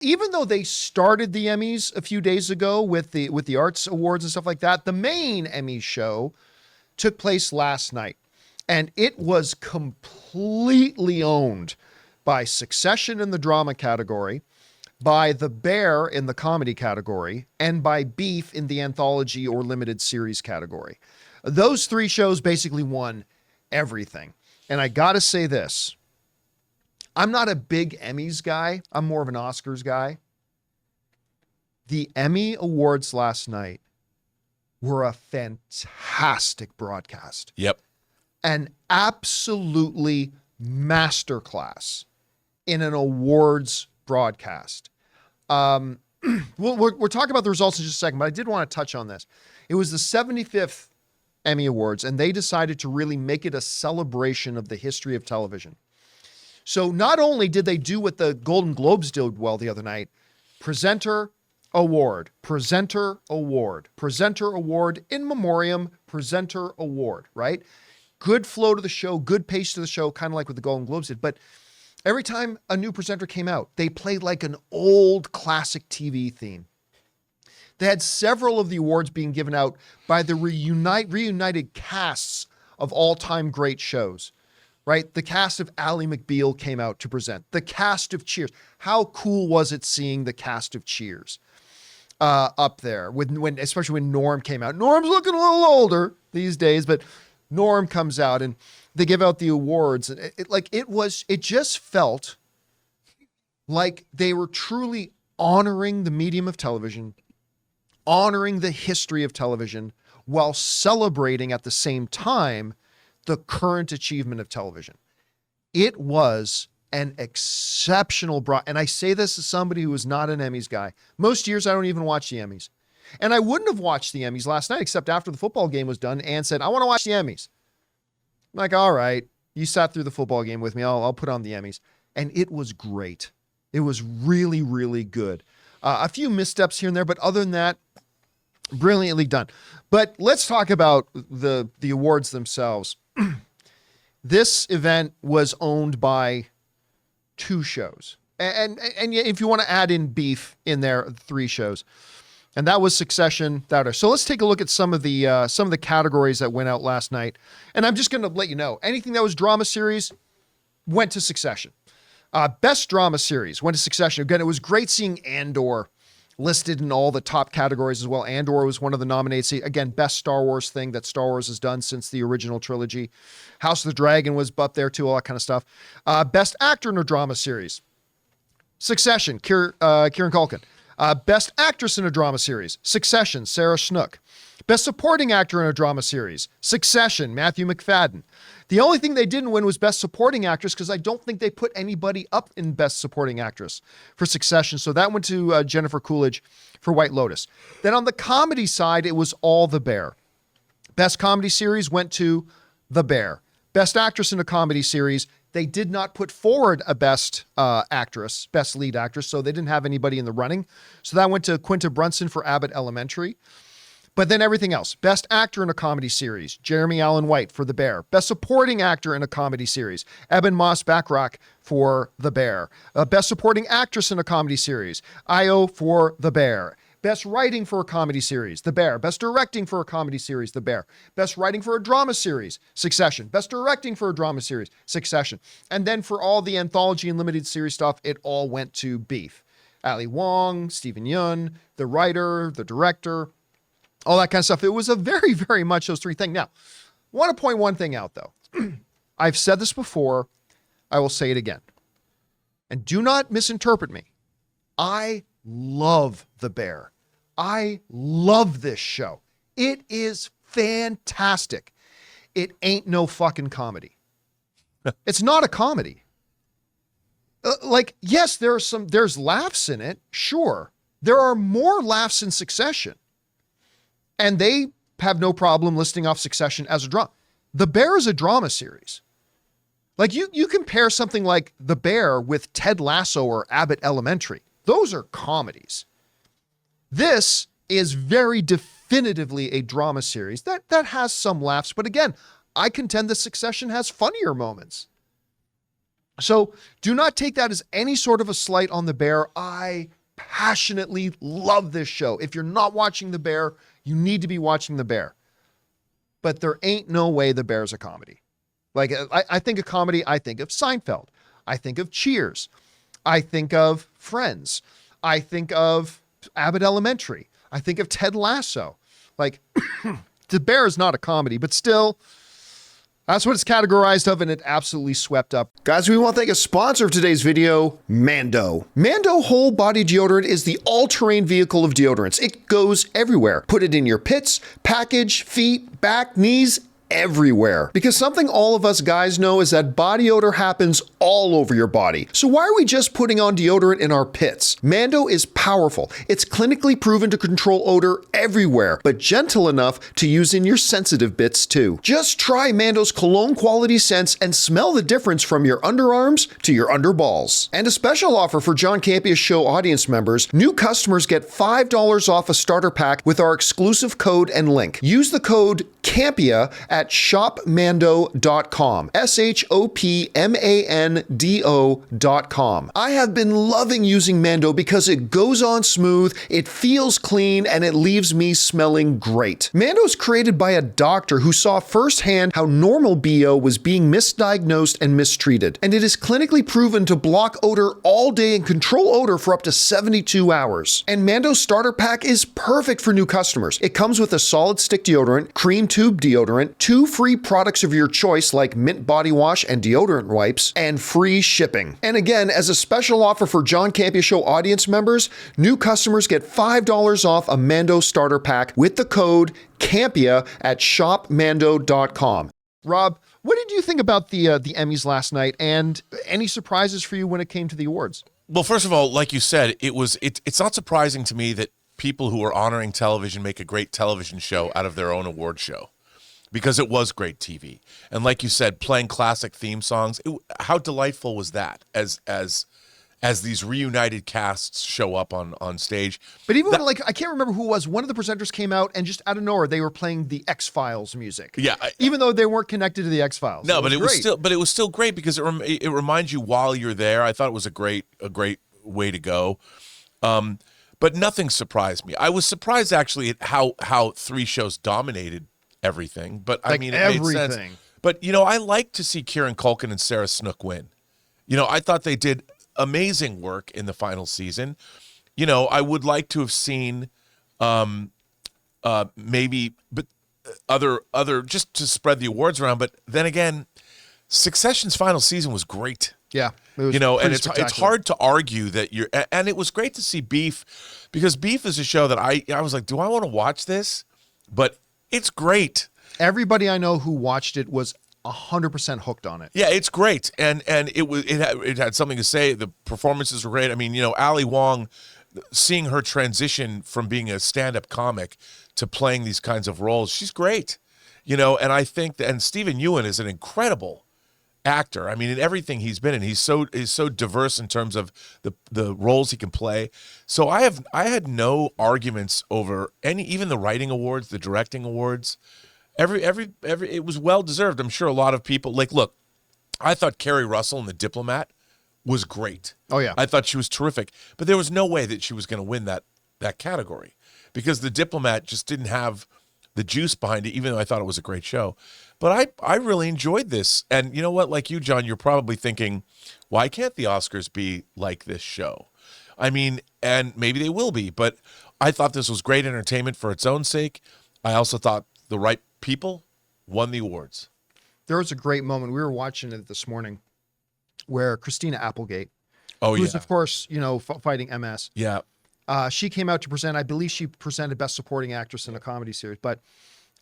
even though they started the Emmys a few days ago with the arts awards and stuff like that, the main Emmy show took place last night, and it was completely owned by Succession in the drama category, by The Bear in the comedy category, and by Beef in the anthology or limited series category. Those three shows basically won everything. And I gotta say this, I'm not a big Emmys guy. I'm more of an Oscars guy. The Emmy Awards last night were a fantastic broadcast. Yep. An absolutely masterclass in an awards broadcast. We're talking about the results in just a second, but I did want to touch on this. It was the 75th Emmy Awards, and they decided to really make it a celebration of the history of television. So not only did they do what the Golden Globes did well the other night, presenter award, presenter award, presenter award, in memoriam, presenter award, right? Good flow to the show, good pace to the show, kind of like what the Golden Globes did. But every time a new presenter came out, they played like an old classic TV theme. They had several of the awards being given out by the reunited casts of all-time great shows, right? The cast of Ally McBeal came out to present. The cast of Cheers. How cool was it seeing the cast of Cheers up there, especially when Norm came out? Norm's looking a little older these days, but Norm comes out and they give out the awards. And it just felt like they were truly honoring the medium of television, honoring the history of television, while celebrating at the same time the current achievement of television. It was an exceptional and I say this as somebody who is not an Emmys guy. Most years I don't even watch the Emmys. And I wouldn't have watched the Emmys last night, except after the football game was done, Ann said, I want to watch the Emmys. I'm like, all right, you sat through the football game with me. I'll put on the Emmys. And it was great. It was really, really good. A few missteps here and there, but other than that, brilliantly done. But let's talk about the awards themselves. This event was owned by two shows. And if you want to add in Beef in there, three shows. And that was Succession. So let's take a look at some of the categories that went out last night. And I'm just going to let you know, anything that was drama series went to Succession. Best drama series went to Succession. Again, it was great seeing Andor listed in all the top categories as well. Andor was one of the nominates. Again, best Star Wars thing that Star Wars has done since the original trilogy. House of the Dragon was up there too, all that kind of stuff. Best actor in a drama series. Succession, Kieran Culkin. Best actress in a drama series. Succession, Sarah Snook. Best supporting actor in a drama series. Succession, Matthew McFadden. The only thing they didn't win was best supporting actress, because I don't think they put anybody up in best supporting actress for Succession. So that went to Jennifer Coolidge for White Lotus. Then on the comedy side, it was all The Bear. Best comedy series went to The Bear. Best actress in a comedy series, they did not put forward a best actress, best lead actress, so they didn't have anybody in the running. So that went to Quinta Brunson for Abbott Elementary. But then everything else. Best actor in a comedy series, Jeremy Allen White for The Bear. Best supporting actor in a comedy series, Eben Moss-Bachrach for The Bear. Best supporting actress in a comedy series, Io for The Bear. Best writing for a comedy series, The Bear. Best directing for a comedy series, The Bear. Best writing for a drama series, Succession. Best directing for a drama series, Succession. And then for all the anthology and limited series stuff, it all went to Beef. Ali Wong, Stephen Yun, the writer, the director, all that kind of stuff. It was a very, very much those three things. Now, I want to point one thing out, though. I've said this before. I will say it again. And do not misinterpret me. I love The Bear. I love this show. It is fantastic. It ain't no fucking comedy. It's not a comedy. Yes, there's laughs in it. Sure. There are more laughs in Succession. And they have no problem listing off Succession as a drama. The Bear is a drama series. Like you compare something like The Bear with Ted Lasso or Abbott Elementary. Those are comedies. This is very definitively a drama series that has some laughs. But again, I contend that Succession has funnier moments. So do not take that as any sort of a slight on The Bear. I passionately love this show. If you're not watching The Bear, you need to be watching The Bear. But there ain't no way The Bear's a comedy. Like, I think of comedy, I think of Seinfeld. I think of Cheers. I think of Friends. I think of Abbott Elementary. I think of Ted Lasso. Like, The Bear is not a comedy, but still, that's what it's categorized of, and it absolutely swept up. Guys, we want to thank a sponsor of today's video, Mando. Mando Whole Body Deodorant is the all-terrain vehicle of deodorants. It goes everywhere. Put it in your pits, package, feet, back, knees, everywhere. Because something all of us guys know is that body odor happens all over your body. So why are we just putting on deodorant in our pits? Mando is powerful. It's clinically proven to control odor everywhere, but gentle enough to use in your sensitive bits too. Just try Mando's cologne quality scents and smell the difference from your underarms to your underballs. And a special offer for John Campea Show audience members, new customers get $5 off a starter pack with our exclusive code and link. Use the code Campea at shopmando.com. shopmando.com. I have been loving using Mando because it goes on smooth, it feels clean, and it leaves me smelling great. Mando is created by a doctor who saw firsthand how normal BO was being misdiagnosed and mistreated, and it is clinically proven to block odor all day and control odor for up to 72 hours. And Mando's starter pack is perfect for new customers. It comes with a solid stick deodorant, cream tube deodorant, 2 free products of your choice like mint body wash and deodorant wipes, and free shipping. And again, as a special offer for John Campea Show audience members, new customers get $5 off a Mando starter pack with the code Campea at shopmando.com. Rob, what did you think about the Emmys last night, and any surprises for you when it came to the awards? Well, first of all, like you said, it's not surprising to me that people who are honoring television make a great television show out of their own award show, because it was great TV. And like you said, playing classic theme songs, how delightful was that as these reunited casts show up on stage? But even when, like, I can't remember who it was, one of the presenters came out and just out of nowhere, they were playing the X-Files music. Yeah. Even though they weren't connected to the X-Files. No, but it was still great because it reminds you while you're there. I thought it was a great way to go. But nothing surprised me. I was surprised actually at how 3 shows dominated everything, but I mean, it made sense. But, I like to see Kieran Culkin and Sarah Snook win. I thought they did amazing work in the final season. I would like to have seen maybe, but other just to spread the awards around. But then again, Succession's final season was great. Yeah. And it's hard to argue that and it was great to see Beef, because Beef is a show that I was like, do I want to watch this? But it's great. Everybody I know who watched it was 100% hooked on it. Yeah, it's great. And it had something to say. The performances were great. I mean, Ali Wong, seeing her transition from being a stand-up comic to playing these kinds of roles, she's great. And I think and Stephen Ewan is an incredible actor. I mean, in everything he's been in, he's so diverse in terms of the roles he can play. So I had no arguments over even the writing awards, the directing awards. It was well deserved. I'm sure a lot of people look, I thought Kerry Russell in The Diplomat was great. Oh yeah. I thought she was terrific, but there was no way that she was going to win that category, because The Diplomat just didn't have the juice behind it, even though I thought it was a great show. But I really enjoyed this. And you know what? Like you, John, you're probably thinking, why can't the Oscars be like this show? I mean, and maybe they will be, but I thought this was great entertainment for its own sake. I also thought the right people won the awards. There was a great moment. We were watching it this morning where Christina Applegate, who's of course, fighting MS. Yeah. She came out to present. I believe she presented Best Supporting Actress in a Comedy Series, but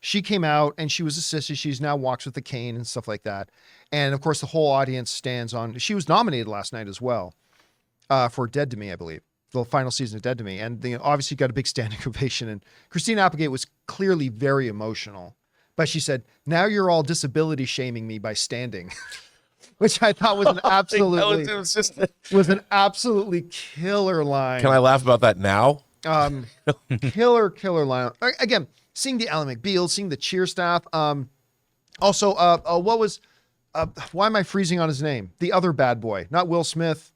she came out and she was a sissy. She's now walks with a cane and stuff like that. And of course, the whole audience stands on. She was nominated last night as well for Dead to Me, I believe, the final season of Dead to Me. And obviously got a big standing ovation. And Christina Applegate was clearly very emotional, but she said, "Now you're all disability shaming me by standing." Which I thought was an absolutely killer line. Can I laugh about that now? Killer line. Again, seeing the Ally McBeal, seeing the cheer staff. Also, what was why am I freezing on his name? The other bad boy, not Will Smith.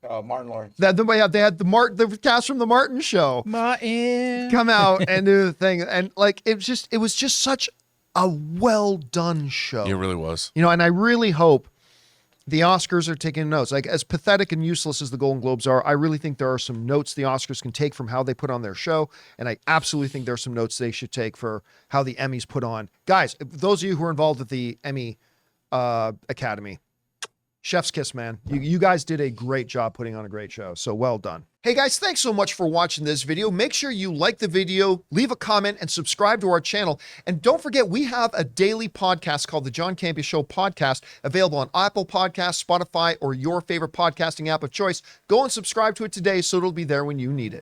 Martin Lawrence. They had the cast from the Martin Show Martin come out and do the thing, and like it was just such a well done show. It really was. You know, and I really hope the Oscars are taking notes. Like, as pathetic and useless as the Golden Globes are, I really think there are some notes the Oscars can take from how they put on their show. And I absolutely think there are some notes they should take for how the Emmys put on. Guys, those of you who are involved with the Emmy Academy, chef's kiss, man. You guys did a great job putting on a great show. So well done. Hey guys, thanks so much for watching this video. Make sure you like the video, leave a comment, and subscribe to our channel. And don't forget, we have a daily podcast called the John Campea Show podcast, available on Apple Podcasts, Spotify, or your favorite podcasting app of choice. Go and subscribe to it today so it'll be there when you need it.